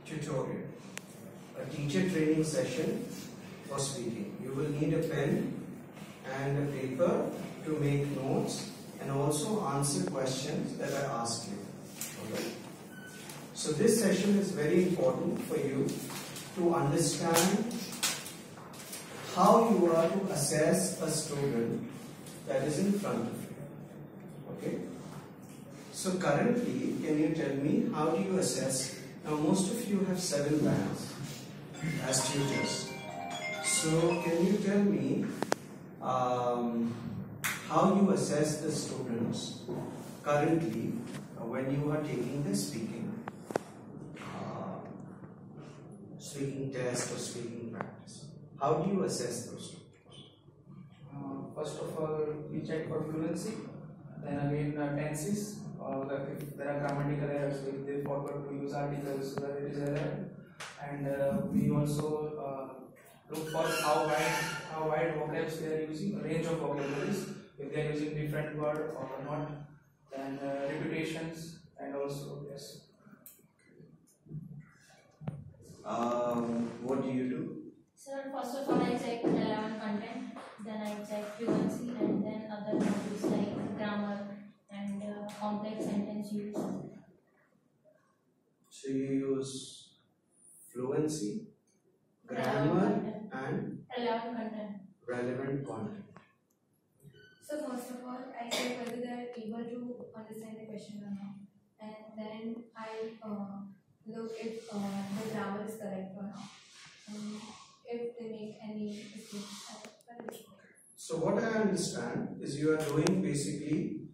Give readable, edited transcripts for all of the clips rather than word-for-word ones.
tutorial, a teacher training session for speaking. You will need a pen and a paper to make notes and also answer questions that I ask you. Okay? So this session is very important for you to understand how you are to assess a student that is in front of you. Okay? So currently, can you tell me how do you assess? Now most of you have 7 bands as tutors. So can you tell me how you assess the students currently when you are taking the speaking test or speaking practice? How do you assess those students? First of all, we check for fluency, then again tenses, if there are grammatical errors, if they forgot to use articles, where it is error, and we also look for how wide vocabs they are using, range of vocabularies, if they are using different word or not, then repetitions, and also yes. What do you do? Sir, first of all I check relevant content, then I check fluency, and then other modules like grammar and complex sentence use. So you use fluency, grammar and relevant content. So first of all, I check whether they are able to understand the question or not, and then I look if the grammar is correct or not, and if they make any mistakes, I correct. So what I understand is you are doing basically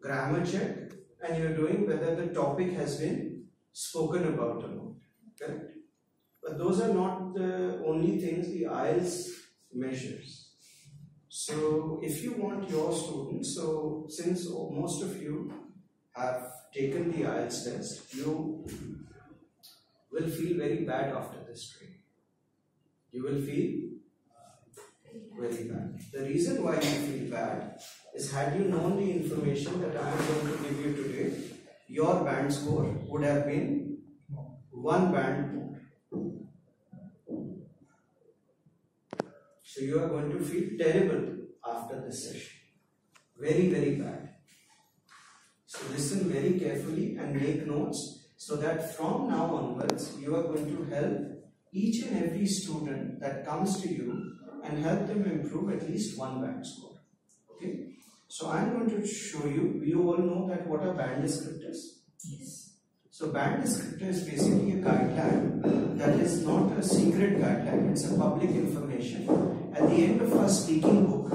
grammar check and you are doing whether the topic has been spoken about or not. Correct? But those are not the only things the IELTS measures. So if you want your students, so since most of you have taken the IELTS test, you will feel very bad after this training. You will feel very bad. The reason why you feel bad is, had you known the information that I am going to give you today, your band score would have been 1 band more. So you are going to feel terrible after this session. Very, very bad. So listen very carefully and make notes so that from now onwards you are going to help each and every student that comes to you and help them improve at least 1 band score. Okay? So I am going to show you. You all know that what a band descriptors? Yes. So band descriptor is basically a guideline that is not a secret guideline, it's a public information. At the end of our speaking book,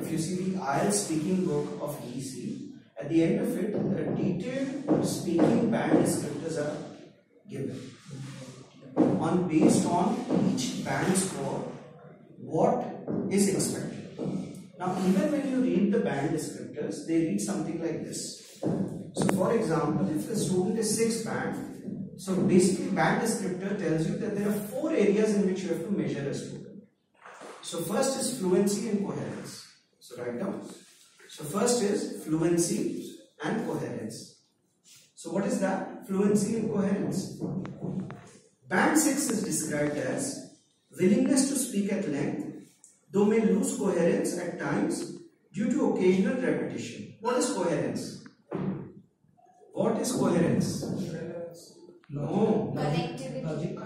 if you see the IELTS speaking book of EC, at the end of it, the detailed speaking band descriptors are given. Based on each band score, what is expected. Now even when you read the band descriptors, they read something like this. So for example, if the student is 6 band, so basically band descriptor tells you that there are 4 areas in which you have to measure a student. So first is fluency and coherence. So write down. So first is fluency and coherence. So what is that? Fluency and coherence. Band 6 is described as willingness to speak at length, though may lose coherence at times due to occasional repetition. What is coherence? What is coherence? No. Connectivity.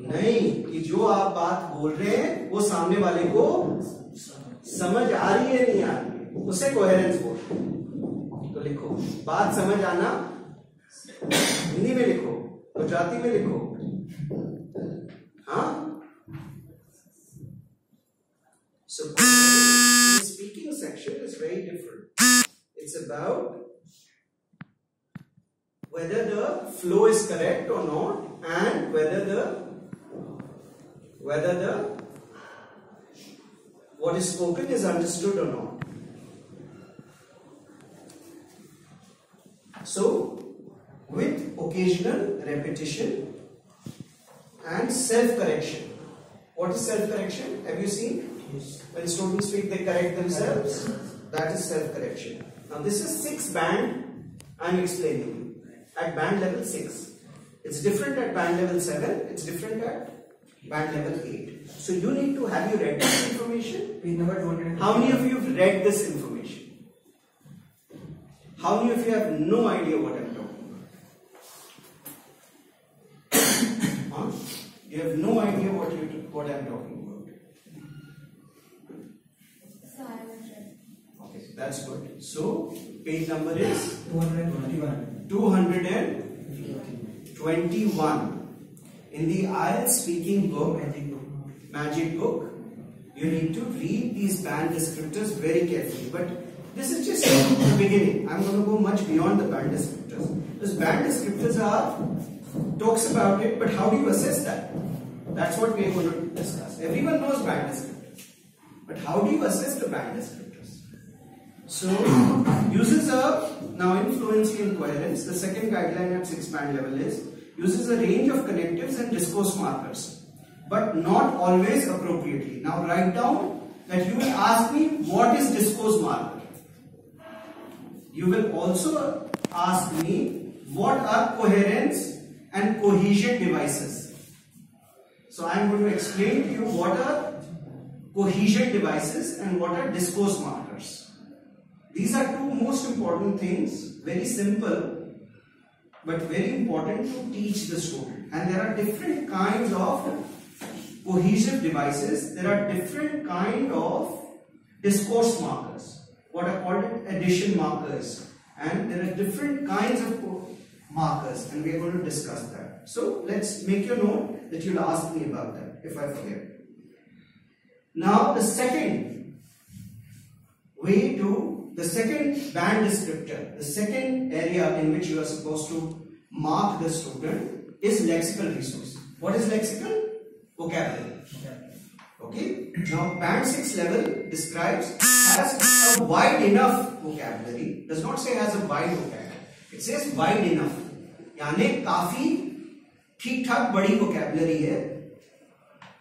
नहीं, कि जो आप बात बोल रहे हैं वो सामने वाले को समझ आ रही है नहीं आ रही है, उसे कोहेरेंस बोलते हैं. तो लिखो, बात समझ आना हिंदी में लिखो, गुजराती में लिखो. हाँ? So the speaking section is very different. It's about whether the flow is correct or not, and whether what is spoken is understood or not. So with occasional repetition and self-correction. What is self-correction? Have you seen? Yes. When students speak, they correct themselves. That is self-correction. Now this is 6 band I am explaining you. At band level 6. It's different at band level 7, it's different at band level 8. So you need to, have you read this information? We never told it. How many of you have read this information? How many of you have no idea what I'm talking about? Huh? You have no idea what I'm talking about. So I will try. Okay, that's good. So page number is 221. 221. In the IELTS speaking book, magic book, you need to read these band descriptors very carefully. But this is just the beginning. I'm going to go much beyond the band descriptors. This band descriptors talks about it, but how do you assess that? That's what we are going to discuss. Everyone knows band descriptors, but how do you assess the band descriptors? So, uses now in fluency and coherence, the second guideline at 6 band level is uses a range of connectives and discourse markers, but not always appropriately. Now write down that you will ask me what is discourse marker. You will also ask me what are coherence and cohesion devices. So I am going to explain to you what are cohesion devices and what are discourse markers. These are two most important things, very simple but very important to teach the student. And there are different kinds of cohesive devices, there are different kinds of discourse markers, what are called addition markers, and there are different kinds of markers, and we are going to discuss that. So let's make your note that you'll ask me about that if I forget. Now the second band descriptor, the second area in which you are supposed to mark the student is lexical resource. What is lexical? Vocabulary. Okay. Now band 6 level describes has a wide enough vocabulary. Does not say has a wide vocabulary. It says wide enough. यानी काफी ठीक ठाक बड़ी vocabulary है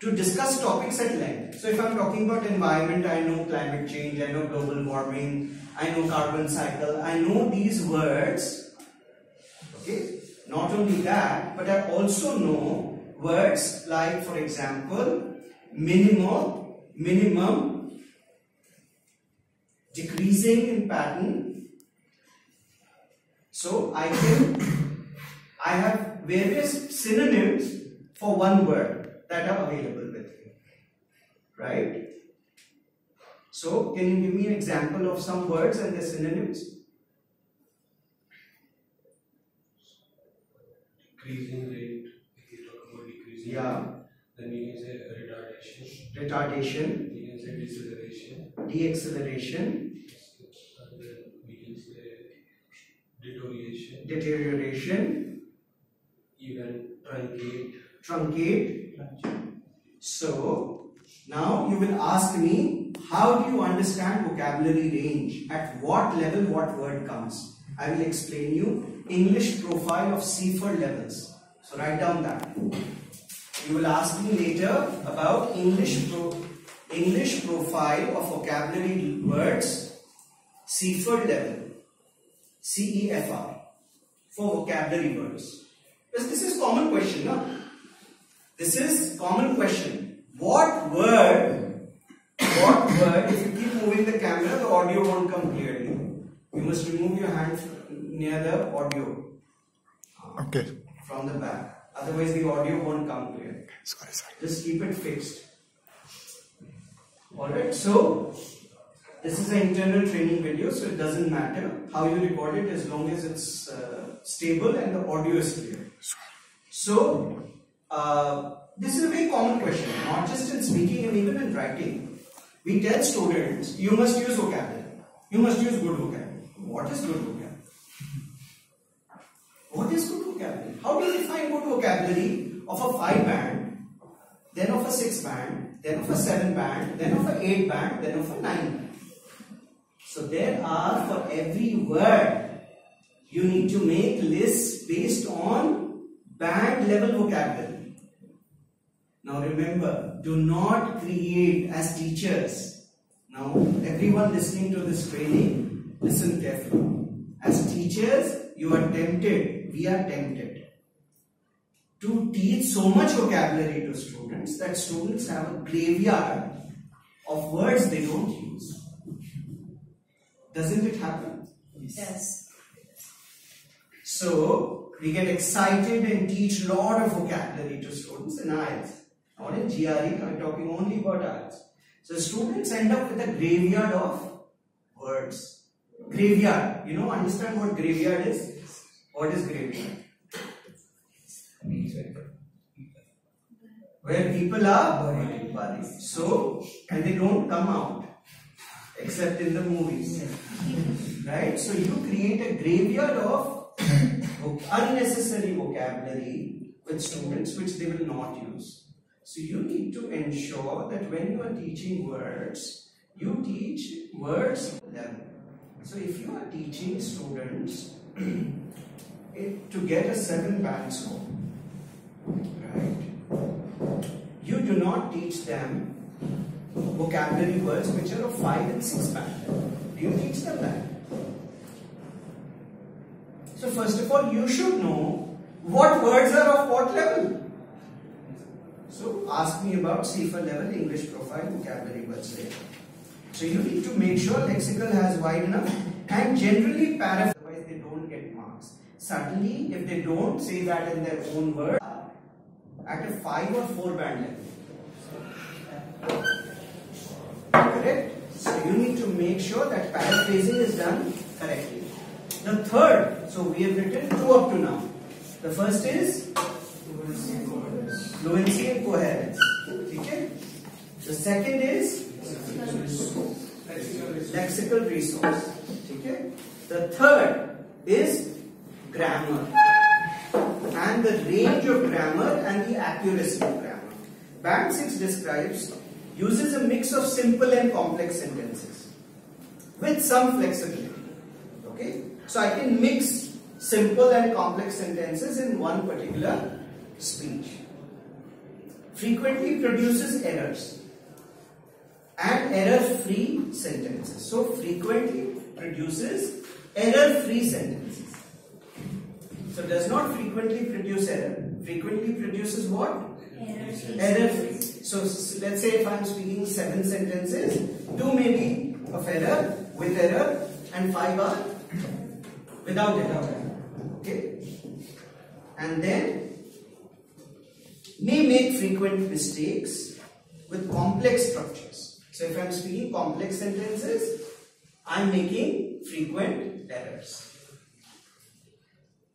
to discuss topics at length. So if I'm talking about environment, I know climate change, I know global warming, I know carbon cycle, I know these words. Okay. Not only that, but I also know words like, for example, minimum, decreasing in pattern. So I have various synonyms for one word that are available with me, right? So can you give me an example of some words and their synonyms? Decreasing rate, if you talk about decreasing Yeah. rate, then we can say retardation. Retardation. We can say deceleration. Deacceleration. And then we can say deterioration. Deterioration. Even truncate. Truncate. So now you will ask me, how do you understand vocabulary range? At what level what word comes? I will explain you English profile of C4 levels. So write down that. You will ask me later about English profile of vocabulary words C4 level, CEFR, for vocabulary words. Because this is common question, no? This is common question. What word, if you keep moving the camera, the audio won't come clearly. You must remove your hand near the audio. Okay. From the back. Otherwise the audio won't come clear. Sorry. Just keep it fixed. Alright, so this is an internal training video, so it doesn't matter how you record it as long as it's stable and the audio is clear. So, this is a very common question, not just in speaking and even in writing. We tell students, you must use vocabulary. You must use good vocabulary. What is good vocabulary? What is good vocabulary? How do you define good vocabulary of a 5 band, then of a 6 band, then of a 7 band, then of a 8 band, then of a 9 band? So there are, for every word, you need to make lists based on band level vocabulary. Now remember, do not create as teachers. Now everyone listening to this training, listen carefully. As teachers, you are tempted, we are tempted to teach so much vocabulary to students that students have a graveyard of words they don't use. Doesn't it happen? Yes. So we get excited and teach a lot of vocabulary to students in IELTS. Not in GRE, I'm talking only about IELTS. So students end up with a graveyard of words. Graveyard. You know, understand what graveyard is? What is graveyard? Where people are buried. So, and they don't come out except in the movies. Right? So you create a graveyard of unnecessary vocabulary with students which they will not use. So you need to ensure that when you are teaching words, you teach words level. So if you are teaching students to get a 7 band score, right? You do not teach them vocabulary words which are of 5 and 6 band. Do you teach them that? So first of all, you should know what words are of what level. So ask me about CFA level English profile vocabulary words later. So you need to make sure lexical has wide enough and generally paraphrase, otherwise they don't get marks. Certainly if they don't say that in their own words at a 5 or 4 band level. Correct? So you need to make sure that paraphrasing is done correctly. The third, so we have written 2 up to now. The first is fluency and coherence. Okay? The second is lexical resource. Okay? The third is grammar and the range of grammar and the accuracy of grammar. Band 6 describes uses a mix of simple and complex sentences with some flexibility. Okay? So I can mix simple and complex sentences in one particular speech. Frequently produces errors and error-free sentences. So frequently produces error-free sentences. So does not frequently produce error. Frequently produces what? Error-free. So let's say if I am speaking 7 sentences, 2 may be of error, with error, and 5 are without error. Okay? And then may make frequent mistakes with complex structures. So if I am speaking complex sentences, I am making frequent errors.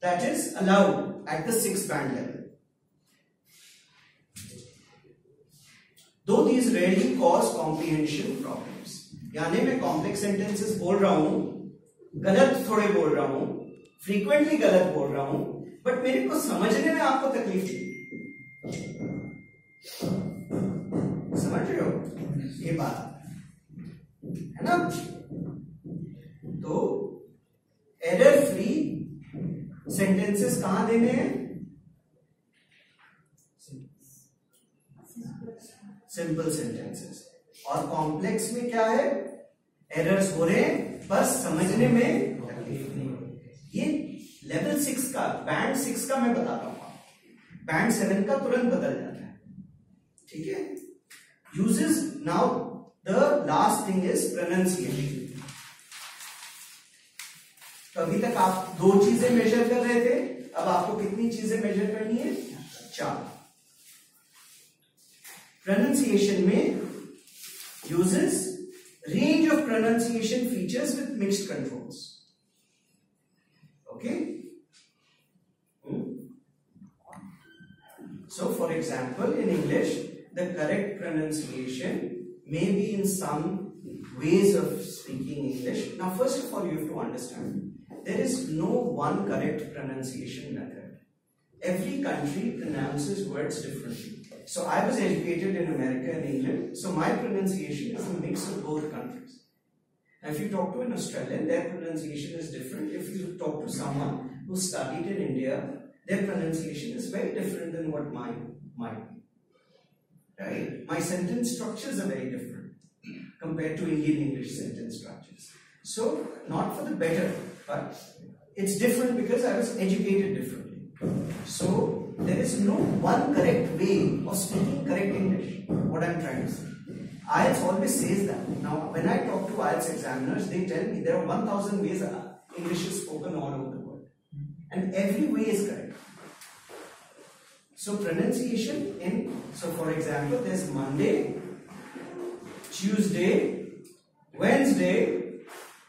That is allowed at the 6 band level. Though these rarely cause comprehension problems. यानी मैं complex sentences बोल रहा हूँ, गलत थोड़े बोल रहा हूँ, frequently गलत बोल रहा हूँ, but मेरे को समझने में आपको तकलीफ थी. समझ रहे हो ये बात है ना? तो एरर फ्री सेंटेंसेस कहां देने हैं? Simple sentences. और कॉम्प्लेक्स में क्या है? एरर्स हो रहे हैं, बस समझने में तकलीफ नहीं हो रही. ये लेवल 6 का, बैंड 6 का मैं बताता हूं. बैंड 7 का तुरंत बदल जाता है. ठीक है? Uses now the last thing is pronunciation. तो अभी तक आप 2 चीजें मेजर कर रहे थे, अब आपको कितनी चीजें मेजर करनी है? 4. Pronunciation में uses range of pronunciation features with mixed controls. Okay? So for example, in English, the correct pronunciation may be in some ways of speaking English. Now first of all, you have to understand, there is no one correct pronunciation method. Every country pronounces words differently. So I was educated in America and England, so my pronunciation is a mix of both countries. Now if you talk to an Australian, their pronunciation is different. If you talk to someone who studied in India, their pronunciation is very different than what mine might be. Right? My sentence structures are very different compared to Indian English sentence structures. So, not for the better, but it's different because I was educated differently. So, there is no one correct way of speaking correct English. What I'm trying to say. IELTS always says that. Now, when I talk to IELTS examiners, they tell me there are 1,000 ways English is spoken all over the world. And every way is correct. So, pronunciation so for example, there's Monday, Tuesday, Wednesday,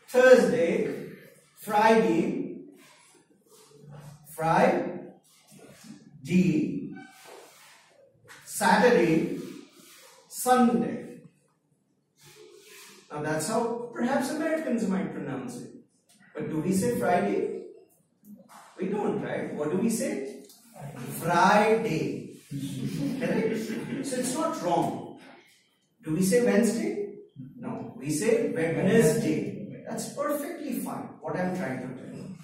Thursday, Friday, Saturday, Sunday. Now that's how perhaps Americans might pronounce it. But do we say Friday? We don't, right? What do we say? Friday. Correct? So it's not wrong. Do we say Wednesday? No. We say Wednesday. That's perfectly fine. What I'm trying to tell you.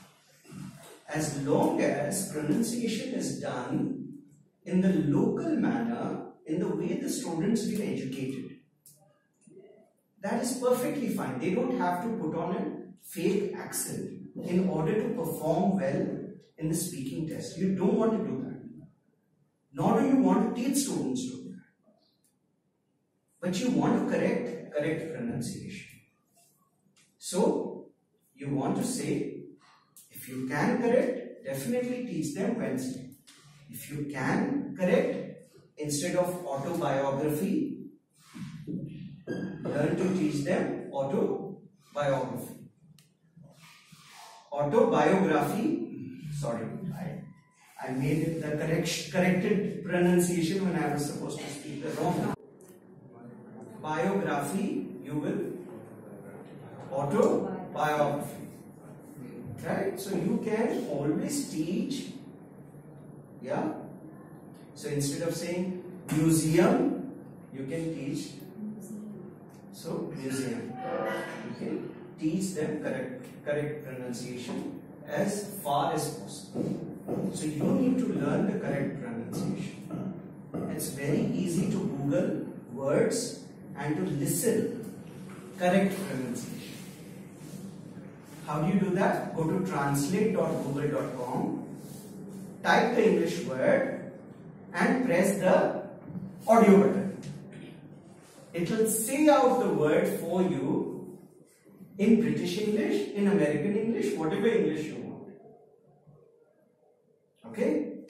As long as pronunciation is done in the local manner, in the way the students been educated, that is perfectly fine. They don't have to put on a fake accent in order to perform well in the speaking test. You don't want to do that. Nor do you want to teach students to do that. But you want to correct pronunciation. So, you want to say, if you can correct, definitely teach them Wednesday. If you can correct, instead of autobiography, learn to teach them autobiography. Sorry, I made it the corrected pronunciation when I was supposed to speak the wrong. Biography, you will autobiography. Right? So you can always teach. Yeah. So instead of saying museum, you can teach. So museum. You can teach them correct pronunciation as far as possible. So you need to learn the correct pronunciation. It's very easy to Google words and to listen correct pronunciation. How do you do that? Go to translate.google.com, type the English word and press the audio button. It will say out the word for you in British English, in American English, whatever English you want. Okay?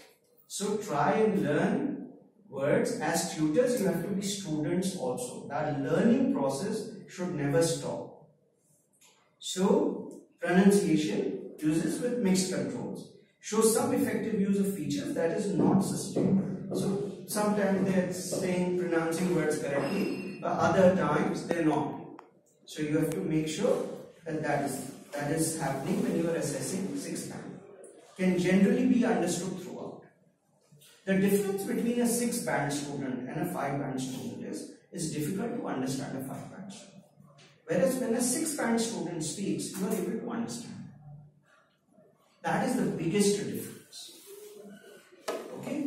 So try and learn words. As tutors, you have to be students also. That learning process should never stop. So, pronunciation uses with mixed controls. Shows some effective use of features that is not sustainable. So, sometimes they are saying pronouncing words correctly, but other times they are not. So, you have to make sure that that is happening when you are assessing 6th band. Can generally be understood throughout. The difference between a 6th band student and a 5 band student is difficult to understand a 5 band student. Whereas when a 6th band student speaks, you are able to understand. That is the biggest difference. Okay?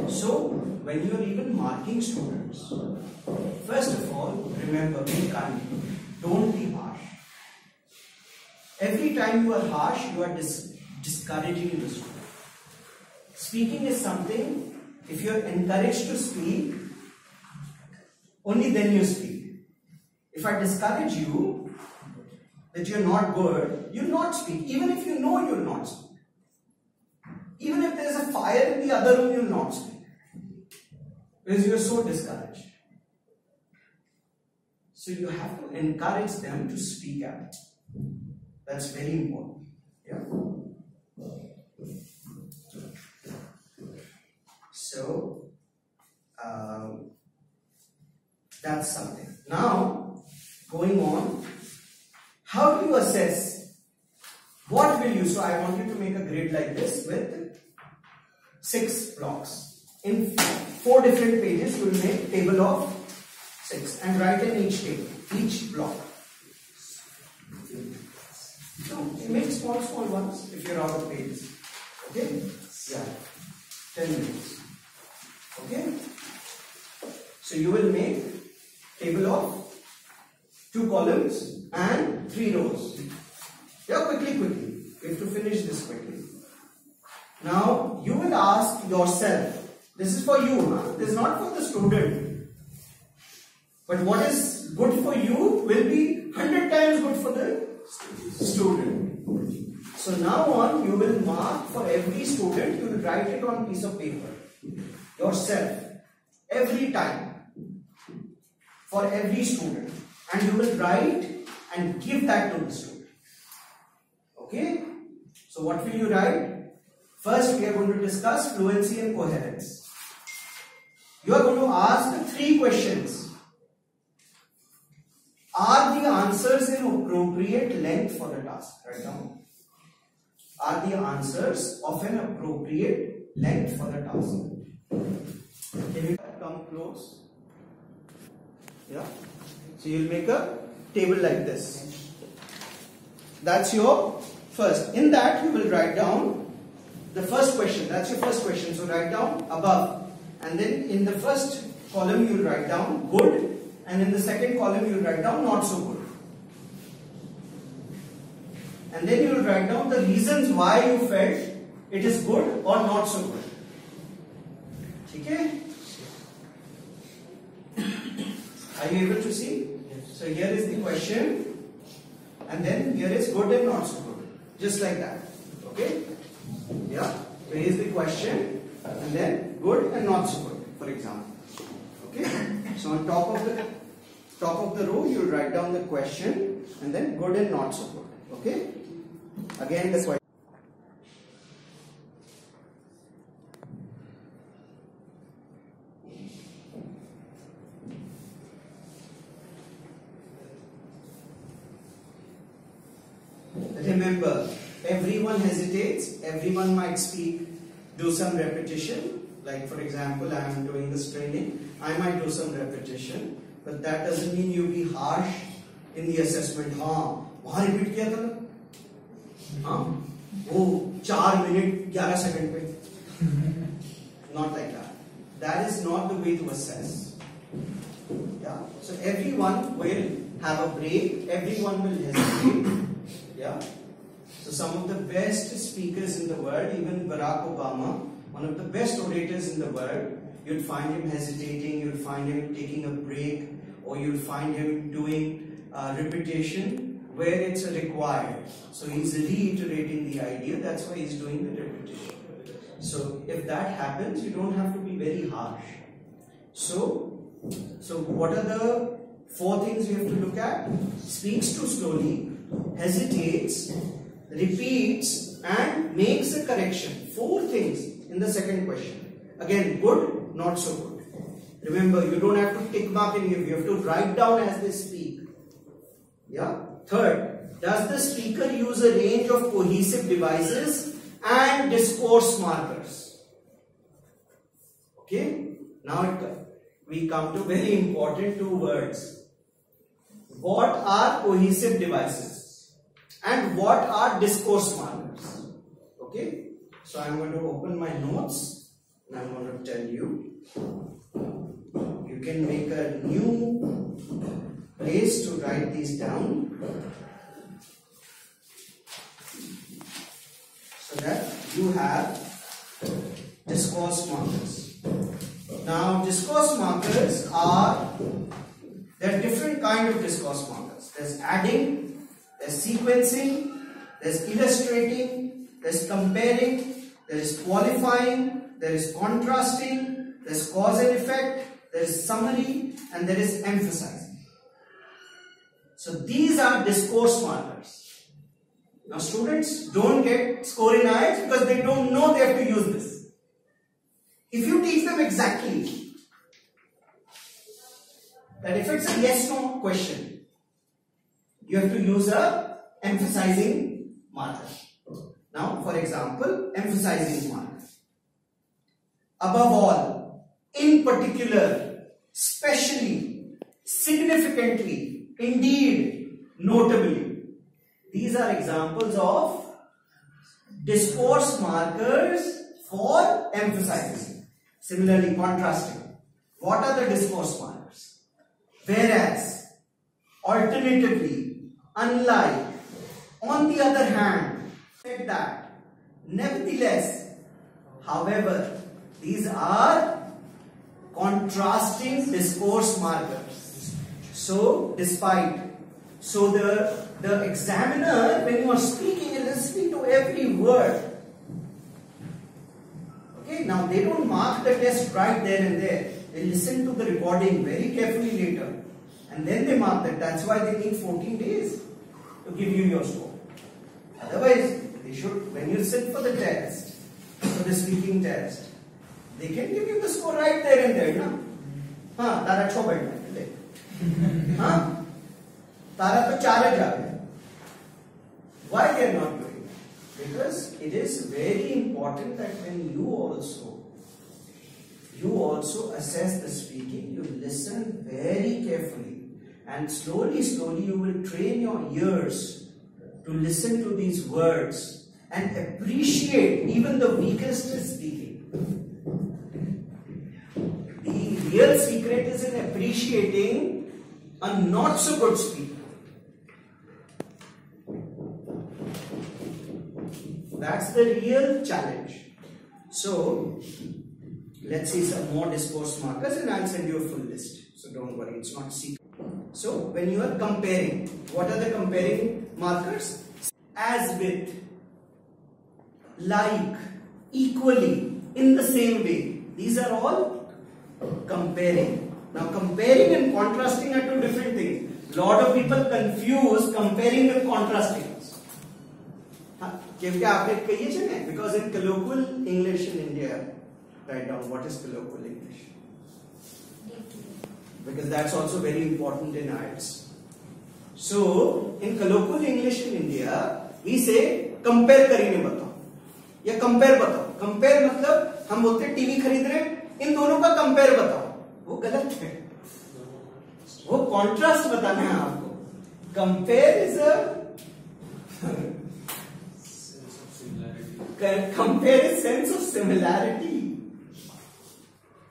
So, when you are even marking students, first of all, remember, be kind. Don't be harsh. Every time you are harsh, you are discouraging the student. Speaking is something, if you are encouraged to speak, only then you speak. If I discourage you that you are not good, you will not speak. Even if you know you will not speak. Even if there is a fire in the other room, you will not speak. Because you are so discouraged. So you have to encourage them to speak out. That's very important. Yeah. So that's something. Now, going on, how do you assess? What will you? So I want you to make a grid like this with 6 blocks. In 4 different pages, you will make table of 6 and write in each table, each block. So make small ones if you're out of pages. Okay? Yeah. 10 minutes. Okay? So you will make table of 2 columns and 3 rows. Yeah, quickly. We have to finish this quickly. Now you will ask yourself, this is for you, huh? This is not for the student. But what is good for you will be 100 times good for the student. So now on, you will mark for every student, you will write it on a piece of paper. Yourself. Every time. For every student. And you will write and give that to the student. Okay? So what will you write? First, we are going to discuss fluency and coherence. You are going to ask 3 questions. Are the answers in appropriate length for the task? Write down. Are the answers of an appropriate length for the task? Can you come close? Yeah. So you will make a table like this. That's your first. In that you will write down the first question. That's your first question. So write down above. And then in the first column you will write down good. And in the second column you will write down not so good. And then you will write down the reasons why you felt it is good or not so good. Okay? Are you able to see? Yes. So here is the question. And then here is good and not so good. Just like that. Okay? Yeah. So here is the question. And then good and not so good, for example. Okay? So on top of the row, you will write down the question and then good and not so good. Okay? Again the question. Remember, everyone hesitates, everyone might speak, do some repetition. Like for example, I am doing this training, I might do some repetition, but that doesn't mean you be harsh in the assessment. हाँ, वहाँ repeat किया था ना? हाँ, वो 4 minute 11 second पे. Not like that. That is not the way to assess. Yeah. So everyone will have a break. Everyone will hesitate. Yeah. So some of the best speakers in the world, even Barack Obama, one of the best orators in the world, you'll find him hesitating, you'll find him taking a break, or you'll find him doing repetition where it's required. So he's reiterating the idea, that's why he's doing the repetition. So if that happens, you don't have to be very harsh. So what are the 4 things you have to look at? Speaks too slowly, hesitates, repeats, and makes a correction. 4 things in the second question. Again, good, not so good. Remember, you don't have to tick mark any of you. You have to write down as they speak. Yeah. Third, does the speaker use a range of cohesive devices and discourse markers? Okay. Now we come to very important 2 words. What are cohesive devices and what are discourse markers? Okay. So I am going to open my notes and I am going to tell you. You can make a new place to write these down so that you have discourse markers. Now discourse markers there are different kind of discourse markers. There's adding, there's sequencing, there's illustrating, there's comparing, there is qualifying, there is contrasting, there is cause and effect, there is summary, and there is emphasizing. So these are discourse markers. Now students don't get score in IELTS because they don't know they have to use this. If you teach them exactly that if it's a yes-no question, you have to use a emphasizing marker. Now, for example, emphasizing marker. Above all, in particular, specially, significantly, indeed, notably. These are examples of discourse markers for emphasizing. Similarly, contrasting. What are the discourse markers? Whereas, alternatively, unlike, on the other hand, said that, nevertheless, However, these are contrasting discourse markers. So, the examiner, when you are speaking, is listening to every word. Okay, now they don't mark the test right there and there. They listen to the recording very carefully later, and then they mark that. That's why they need 14 days to give you your score. Otherwise, they should, when you sit for the test, for the speaking test, they can give you the score right there and there, na? Tara 6 बैठना है, ले. Tara तो 4 जा गया. Why they are not doing that? Because it is very important that when you also assess the speaking, you listen very carefully, and slowly you will train your ears to listen to these words and appreciate even the weakest speaking. The real secret is in appreciating a not so good speaker. That's the real challenge. So, let's see some more discourse markers, and I'll send you a full list. So don't worry, it's not secret. So when you are comparing, what are the comparing markers? As with, like, equally, in the same way. These are all comparing. Now comparing and contrasting are two different things. Lot of people confuse comparing with contrasting. Because in colloquial English in India, write down what is colloquial English. Because that's also very important in IELTS. So, in colloquial English in India, we say compare करीने बताओ या compare बताओ. Compare मतलब हम बोलते हैं TV खरीद रहे हैं, इन दोनों का compare बताओ. वो गलत है. वो contrast बताना है आपको. Compare is a compare is sense of similarity,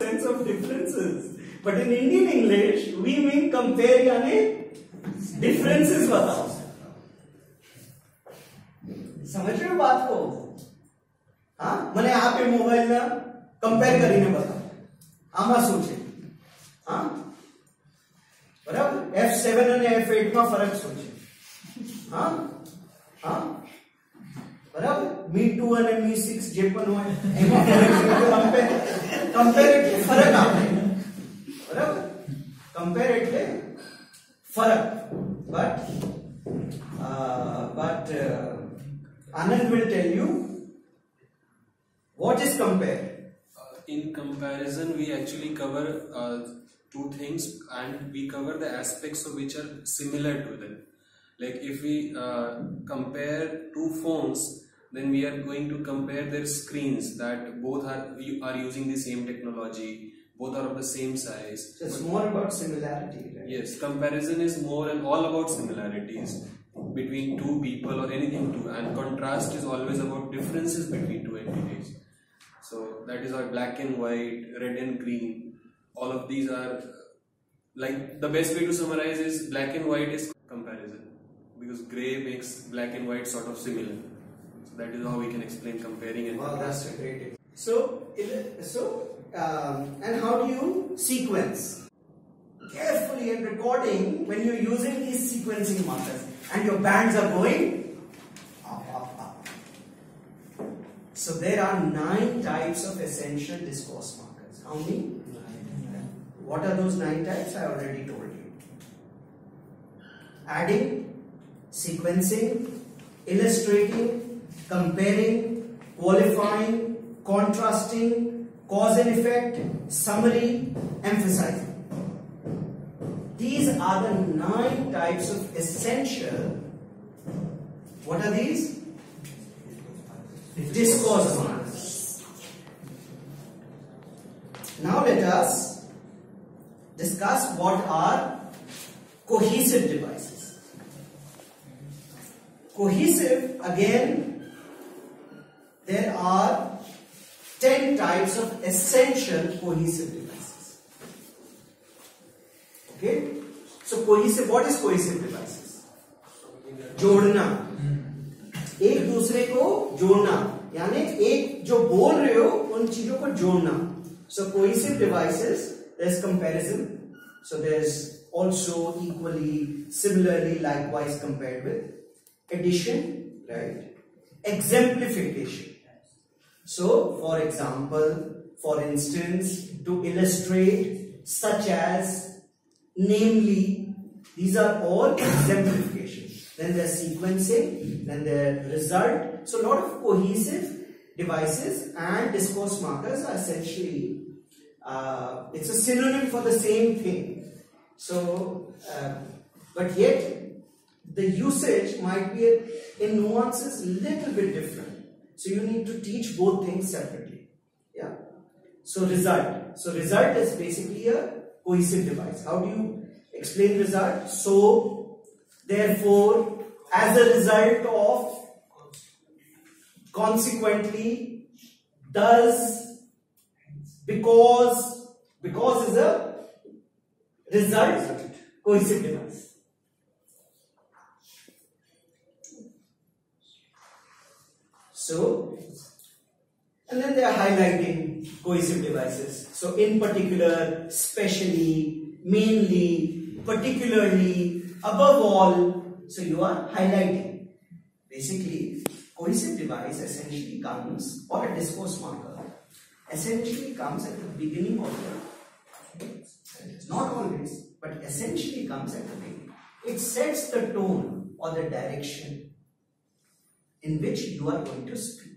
sense of differences. But in Indian English, we mean compare यानी differences बताओ. समझ रहे हो बात को? हाँ, मैंने आप ये मोबाइल ना compare करीने बताओ. आमा सोचे. हाँ, बराबर? F7 और F8 में फर्क सोचे. हाँ, हाँ. बराबर मी 2 અને मी 6 જે પણ હોય એમાં કમ્પેર એટલે ફરક આવે બરાબર કમ્પેર એટલે ફરક but Anand will tell you what is compare. In comparison we actually cover two things, and we cover the aspects of which are similar to them. Like if we compare two phones, then we are going to compare their screens, that both are using the same technology, both are of the same size. So it's more about similarity, right? Yes, comparison is more and all about similarities between two people or anything too, and contrast is always about differences between two entities. So that is why black and white, red and green, all of these are, like, the best way to summarize is black and white is comparison, because grey makes black and white sort of similar. So that is how we can explain comparing and wow, that's a great example. And how do you sequence? Carefully and recording when you're using these sequencing markers and your bands are going up, up, up. So there are 9 types of essential discourse markers. How many? 9. What are those 9 types? I already told you. Adding, sequencing, illustrating, comparing, qualifying, contrasting, cause and effect, summary, emphasizing. These are the 9 types of essential, what are these? Discourse markers. Now let us discuss what are cohesive devices. Cohesive, again, there are 10 types of essential cohesive devices. Okay? So cohesive, what is cohesive devices? जोड़ना, एक दूसरे को जोड़ना, यानी एक जो बोल रहे हो उन चीजों को जोड़ना. So cohesive devices, there's comparison. So there's also equally, similarly, likewise compared with addition, right? Exemplification. So for example, for instance, to illustrate, such as, namely, these are all exemplifications. Then there's sequencing, then there's result. So a lot of cohesive devices and discourse markers are essentially, it's a synonym for the same thing. So, but yet the usage might be in nuances little bit different. So you need to teach both things separately. Yeah. So result. So result is basically a cohesive device. How do you explain result? So, therefore, as a result of, consequently, thus, because is a result cohesive device. So, and then they are highlighting cohesive devices. So, in particular, specially, mainly, particularly, above all. So, you are highlighting. Basically, cohesive device essentially comes, or a discourse marker, essentially comes at the beginning of the, not always, but essentially comes at the beginning. It sets the tone or the direction in which you are going to speak.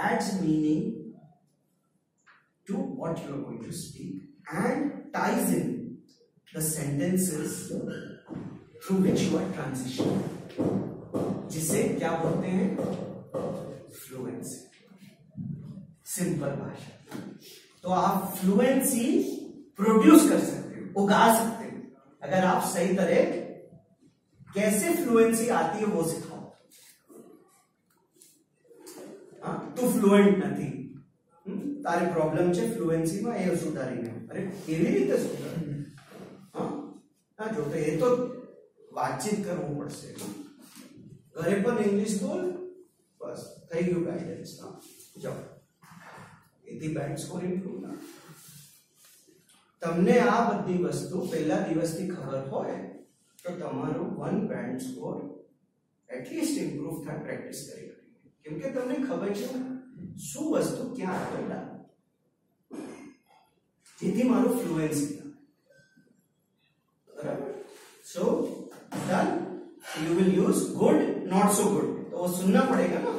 Adds meaning to what you are going to speak and ties in the sentences through which you are transitioning. जिसे क्या बोलते हैं? Fluency. Simple भाषा. तो आप fluency produce कर सकते हो, उगा सकते हो. अगर आप सही तरह कैसे फ्लुएंसी आती है वो सिखाओ. તું ફ્લુએન્ટ નથી, તારી પ્રોબ્લેમ છે ફ્લુએન્સીમાં, એ સુધારીને. અરે કેવી રીતે સુધારે? હા જો તો એ તો વાતચીત કરવું પડશે. ઘરે પણ ઇંગ્લિશ બોલ, બસ થઈ ગયું ગાઈડન્સ. જાઓ, એથી બેન્ડ સ્કોર ઇમ્પ્રુવ ના. તમને આ બધી વસ્તુ પહેલા દિવસથી ખબર હોય તો તમારું 1 બેન્ડ સ્કોર એટલીસ્ટ ઇમ્પ્રુવ થાય પ્રેક્ટિસ કરી. કેમ કે તમને ખબર છે શું વસ્તુ ક્યાં આગળ લાવે, જેથી મારું ફ્લુએન્સી આવે. બરાબર? So done. You will use good, not so good. तो वो सुनना पड़ेगा ना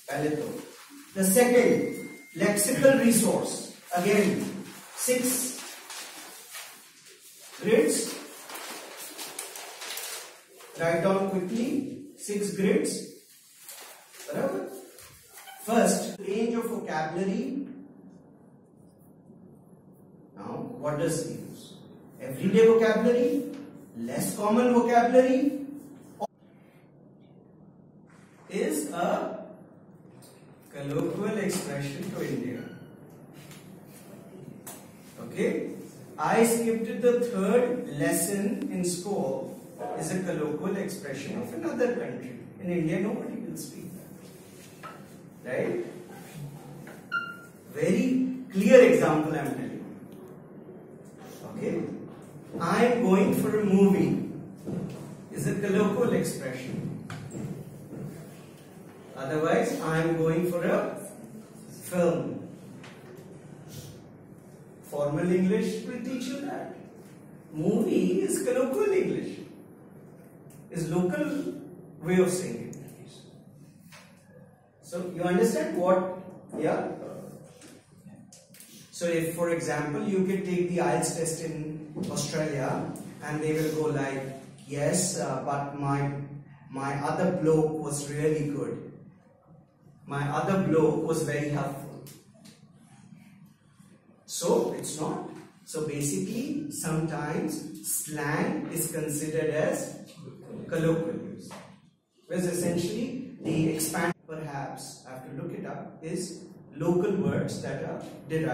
पहले तो. The second, lexical resource. Again 6 grids. Write down quickly 6 grids. Barabar? First, range of vocabulary. Now, what does it use? Everyday vocabulary, less common vocabulary, is a colloquial expression to India. Okay? I skipped the third lesson in school. Is a colloquial expression of another country. In India, nobody will speak that. Right? Very clear example I am telling you. Okay? I am going for a movie is a colloquial expression. Otherwise, I am going for a film. Formal English will teach you that. Movie is colloquial English. Is local way of saying it. So you understand what? Yeah. So if, for example, you can take the IELTS test in Australia, and they will go like, yes, but my other bloke was really good. My other bloke was very helpful. So it's not. So basically, sometimes slang is considered as colloquial use. Whereas essentially, the expand, perhaps, I have to look it up, is local words that are derived.